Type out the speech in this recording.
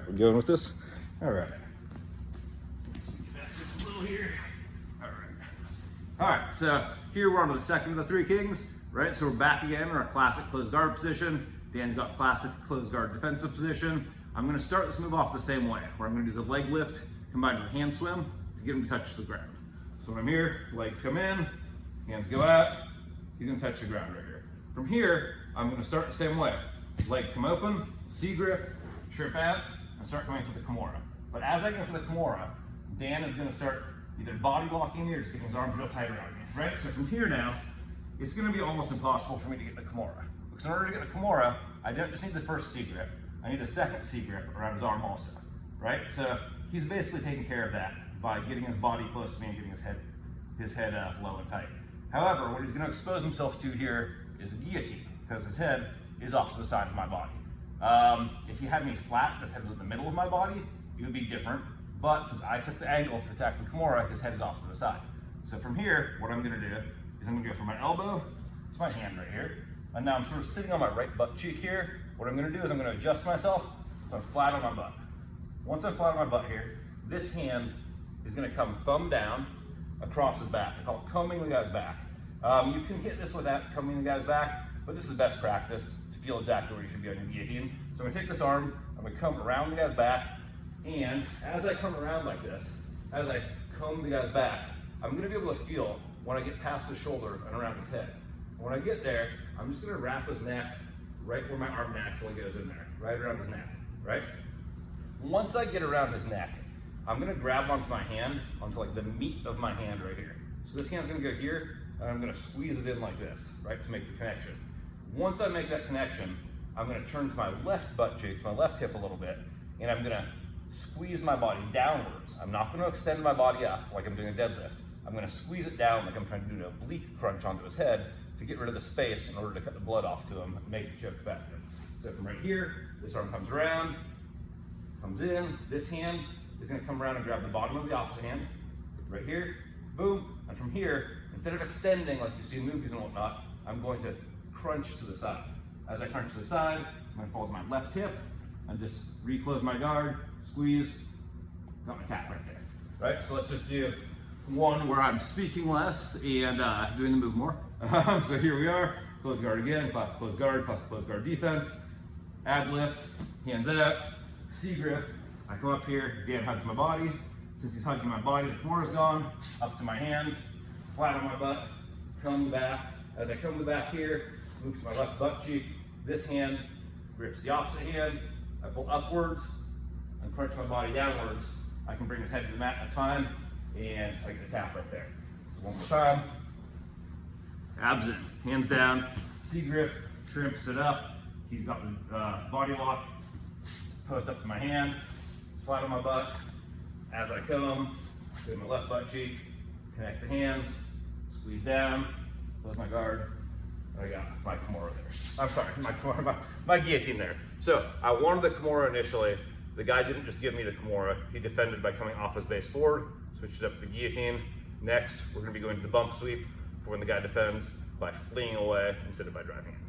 We're going with this. All right. All right, so here we're on to the second of the three kings, right? So we're back again in our classic closed guard position. Dan's got classic closed guard defensive position. I'm gonna start this move off the same way, where I'm gonna do the leg lift combined with a hand swim to get him to touch the ground. So when I'm here, legs come in, hands go out, he's gonna touch the ground right here. From here, I'm gonna start the same way. Legs come open, C grip, trip out, and start going for the Kimura. But as I go for the Kimura, Dan is gonna start either body blocking me or just getting his arms real tight around me, right? So from here now, it's gonna be almost impossible for me to get the Kimura. Because in order to get the Kimura, I don't just need the first C grip, I need the second C grip around his arm also, right? So he's basically taking care of that by getting his body close to me and getting his head low and tight. However, what he's gonna expose himself to here is a guillotine, because his head is off to the side of my body. If he had me flat, his head was in the middle of my body, it would be different. But since I took the angle to attack the Kimura, his head is off to the side. So from here, what I'm gonna do is I'm gonna go from my elbow to my hand right here. And now I'm sort of sitting on my right butt cheek here. What I'm gonna do is I'm gonna adjust myself so I'm flat on my butt. Once I'm flat on my butt here, this hand is gonna come thumb down across his back. I call it combing the guy's back. You can hit this without combing the guy's back, but this is best practice to feel exactly where you should be on your guillotine. So I'm gonna take this arm, I'm gonna come around the guy's back, and as I come around like this, as I comb the guy's back, I'm gonna be able to feel when I get past his shoulder and around his head. When I get there, I'm just gonna wrap his neck right where my arm naturally goes in there, right around his neck, right? Once I get around his neck, I'm gonna grab onto my hand, onto like the meat of my hand right here. So this hand's gonna go here, and I'm gonna squeeze it in like this, right, to make the connection. Once I make that connection, I'm gonna turn to my left butt cheek, to my left hip a little bit, and I'm gonna squeeze my body downwards. I'm not gonna extend my body up like I'm doing a deadlift. I'm gonna squeeze it down like I'm trying to do an oblique crunch onto his head to get rid of the space in order to cut the blood off to him and make the choke effective. So from right here, this arm comes around, comes in, this hand is gonna come around and grab the bottom of the opposite hand, right here, boom, and from here, instead of extending like you see in movies and whatnot, I'm going to crunch to the side. As I crunch to the side, I'm gonna fold my left hip and just reclose my guard, squeeze, got my tap right there, right? So let's just do one where I'm speaking less and doing the move more. So here we are, close guard again, classic close guard defense, ab lift, hands out, C grip, I come up here, Dan hugs my body. Since he's hugging my body, the Kimura's gone, up to my hand, flat on my butt, comb the back. As I comb the back here, move to my left butt cheek, this hand grips the opposite hand, I pull upwards and crunch my body downwards. I can bring his head to the mat, that's fine, and I get a tap right there. So one more time, abs in, hands down, C grip, trimps it up. He's got the body lock, post up to my hand, flat on my butt. As I comb, go to my left butt cheek, connect the hands, squeeze down, close my guard. I got my Kimura there. I'm sorry, my guillotine there. So I wanted the Kimura initially. The guy didn't just give me the Kimura. He defended by coming off his base forward, switched it up to the guillotine. Next, we're gonna be going to the bump sweep for when the guy defends by fleeing away instead of by driving in.